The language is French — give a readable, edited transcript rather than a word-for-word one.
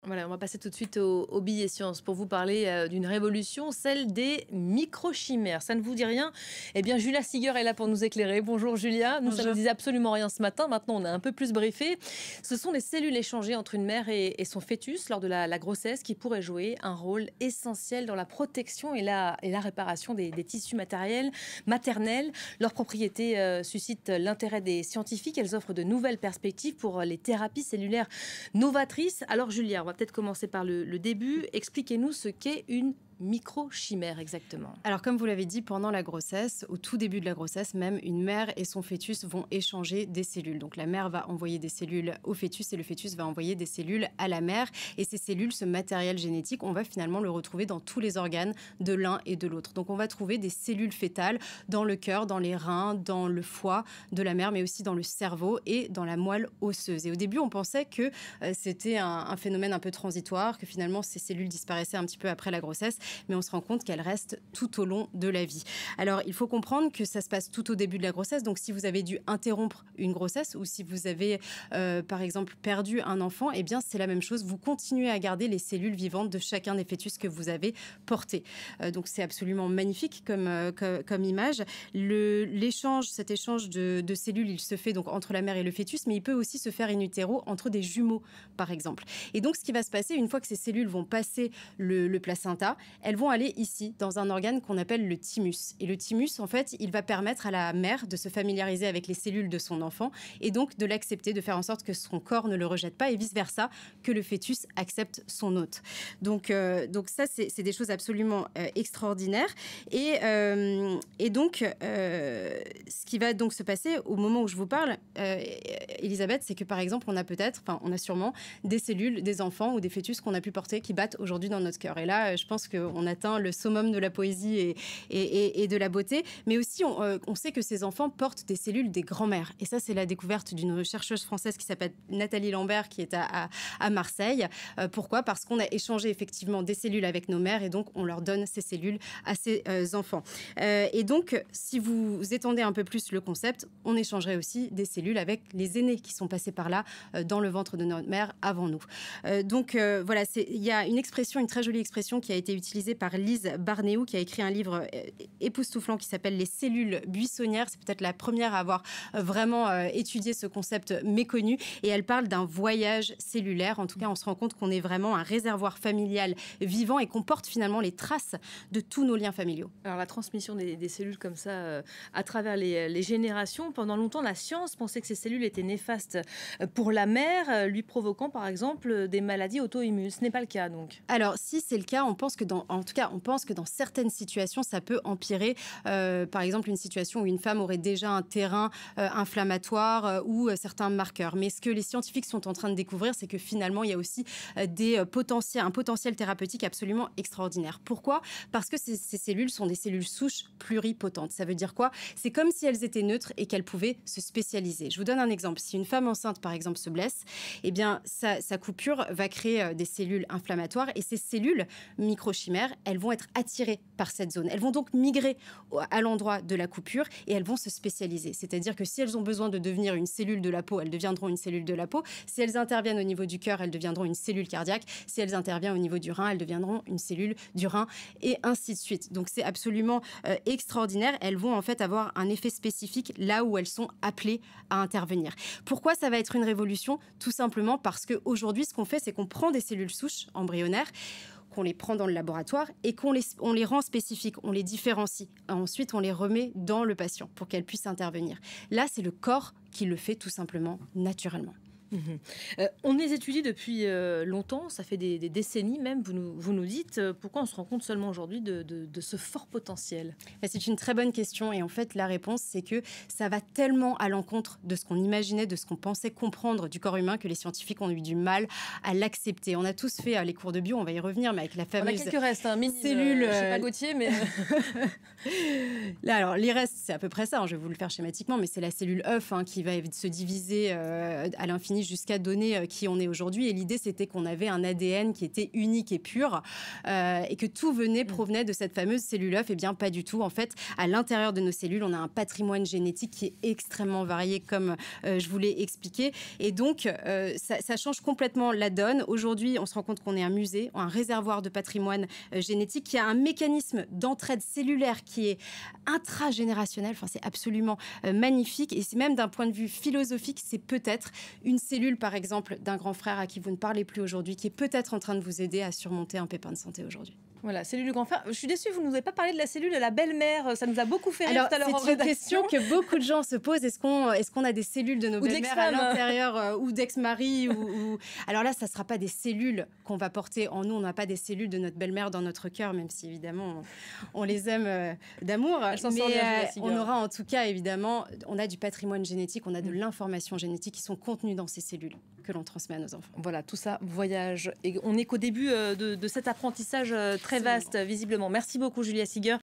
Voilà, on va passer tout de suite au billet science pour vous parler d'une révolution, celle des microchimères. Ça ne vous dit rien? Eh bien, Julia Siger est là pour nous éclairer. Bonjour Julia. Nous, ça ne nous disait absolument rien ce matin. Maintenant, on est un peu plus briefé. Ce sont des cellules échangées entre une mère et son fœtus lors de la grossesse qui pourraient jouer un rôle essentiel dans la protection et la réparation des tissus maternels. Leurs propriétés suscitent l'intérêt des scientifiques. Elles offrent de nouvelles perspectives pour les thérapies cellulaires novatrices. Alors Julia, on va peut-être commencer par le début. Expliquez-nous ce qu'est une microchimère exactement. Alors comme vous l'avez dit, pendant la grossesse, au tout début de la grossesse même, une mère et son fœtus vont échanger des cellules. Donc la mère va envoyer des cellules au fœtus et le fœtus va envoyer des cellules à la mère. Et ces cellules, ce matériel génétique, on va finalement le retrouver dans tous les organes de l'un et de l'autre. Donc on va trouver des cellules fœtales dans le cœur, dans les reins, dans le foie de la mère, mais aussi dans le cerveau et dans la moelle osseuse. Et au début, on pensait que c'était un phénomène un peu transitoire, que finalement ces cellules disparaissaient un petit peu après la grossesse. Mais on se rend compte qu'elles restent tout au long de la vie. Alors, il faut comprendre que ça se passe tout au début de la grossesse. Donc, si vous avez dû interrompre une grossesse ou si vous avez, par exemple, perdu un enfant, eh bien, c'est la même chose. Vous continuez à garder les cellules vivantes de chacun des fœtus que vous avez portés. Donc, c'est absolument magnifique comme image. Cet échange de cellules, il se fait donc entre la mère et le fœtus, mais il peut aussi se faire in utero entre des jumeaux, par exemple. Et donc, ce qui va se passer, une fois que ces cellules vont passer le placenta, elles vont aller ici, dans un organe qu'on appelle le thymus. Et le thymus, en fait, il va permettre à la mère de se familiariser avec les cellules de son enfant et donc de l'accepter, de faire en sorte que son corps ne le rejette pas et vice-versa, que le fœtus accepte son hôte. Donc ça, c'est des choses absolument extraordinaires. Et donc, ce qui va donc se passer au moment où je vous parle, Elisabeth, c'est que par exemple, on a sûrement des cellules, des enfants ou des fœtus qu'on a pu porter qui battent aujourd'hui dans notre cœur. Et là, je pense qu'on atteint le summum de la poésie et de la beauté. Mais aussi, on sait que ces enfants portent des cellules des grands-mères. Et ça, c'est la découverte d'une chercheuse française qui s'appelle Nathalie Lambert, qui est à Marseille. Pourquoi ? Parce qu'on a échangé effectivement des cellules avec nos mères et donc on leur donne ces cellules à ces enfants. Et donc, si vous étendez un peu plus le concept, on échangerait aussi des cellules avec les aînés qui sont passés par là dans le ventre de notre mère avant nous. Voilà, il y a une très jolie expression qui a été utilisée par Lise Barnéou, qui a écrit un livre époustouflant qui s'appelle « Les cellules buissonnières ». C'est peut-être la première à avoir vraiment étudié ce concept méconnu. Et elle parle d'un voyage cellulaire. En tout cas, on se rend compte qu'on est vraiment un réservoir familial vivant et qu'on porte finalement les traces de tous nos liens familiaux. Alors, la transmission des cellules comme ça à travers les générations, pendant longtemps, la science pensait que ces cellules étaient néfastes pour la mère, lui provoquant par exemple des maladies auto-immunes. Ce n'est pas le cas donc. Alors, si c'est le cas, on pense que dans certaines situations, ça peut empirer. Par exemple, une situation où une femme aurait déjà un terrain inflammatoire ou certains marqueurs. Mais ce que les scientifiques sont en train de découvrir, c'est que finalement, il y a aussi un potentiel thérapeutique absolument extraordinaire. Pourquoi ? Parce que ces cellules sont des cellules souches pluripotentes. Ça veut dire quoi ? C'est comme si elles étaient neutres et qu'elles pouvaient se spécialiser. Je vous donne un exemple. Si une femme enceinte, par exemple, se blesse, eh bien, sa coupure va créer des cellules inflammatoires et ces cellules microchimères, elles vont être attirées par cette zone. Elles vont donc migrer à l'endroit de la coupure et elles vont se spécialiser. C'est-à-dire que si elles ont besoin de devenir une cellule de la peau, elles deviendront une cellule de la peau. Si elles interviennent au niveau du cœur, elles deviendront une cellule cardiaque. Si elles interviennent au niveau du rein, elles deviendront une cellule du rein et ainsi de suite. Donc c'est absolument extraordinaire. Elles vont en fait avoir un effet spécifique là où elles sont appelées à intervenir. Pourquoi ça va être une révolution ? Tout simplement parce qu'aujourd'hui, ce qu'on fait, c'est qu'on prend des cellules souches embryonnaires, qu'on les prend dans le laboratoire et on les rend spécifiques, on les différencie. Ensuite, on les remet dans le patient pour qu'elles puissent intervenir. Là, c'est le corps qui le fait tout simplement naturellement. On les étudie depuis longtemps, ça fait des décennies même, vous nous dites. Pourquoi on se rend compte seulement aujourd'hui de ce fort potentiel ? C'est une très bonne question et en fait la réponse c'est que ça va tellement à l'encontre de ce qu'on imaginait, de ce qu'on pensait comprendre du corps humain que les scientifiques ont eu du mal à l'accepter. On a tous fait les cours de bio, on va y revenir, mais avec la fameuse... On a quelques restes, cellule... je sais pas Gauthier, mais... Là, alors les restes c'est à peu près ça, je vais vous le faire schématiquement, mais c'est la cellule œuf qui va se diviser à l'infini génie jusqu'à donner qui on est aujourd'hui. Et l'idée, c'était qu'on avait un ADN qui était unique et pur et que tout provenait de cette fameuse cellule œuf. Eh bien, pas du tout. En fait, à l'intérieur de nos cellules, on a un patrimoine génétique qui est extrêmement varié, comme je vous l'ai expliqué. Et donc, ça change complètement la donne. Aujourd'hui, on se rend compte qu'on est un musée, un réservoir de patrimoine génétique qui a un mécanisme d'entraide cellulaire qui est intragénérationnel. Enfin, c'est absolument magnifique. Et c'est même d'un point de vue philosophique, c'est peut-être une cellule, par exemple, d'un grand frère à qui vous ne parlez plus aujourd'hui, qui est peut-être en train de vous aider à surmonter un pépin de santé aujourd'hui. Voilà, cellule du grand frère. Je suis déçue, vous ne nous avez pas parlé de la cellule de la belle-mère. Ça nous a beaucoup fait rire tout à l'heure en rédaction. C'est une question que beaucoup de gens se posent. Est-ce qu'on a des cellules de nos belles-mères à l'intérieur ou d'ex-mari Alors là, ça ne sera pas des cellules qu'on va porter en nous. On n'a pas des cellules de notre belle-mère dans notre cœur, même si évidemment on les aime d'amour. Mais on aura en tout cas, évidemment, on a du patrimoine génétique, on a de l'information génétique qui sont contenues dans ces cellules que l'on transmet à nos enfants. Voilà, tout ça voyage. Et on n'est qu'au début de cet apprentissage très vaste, visiblement. Merci beaucoup, Julia Siger.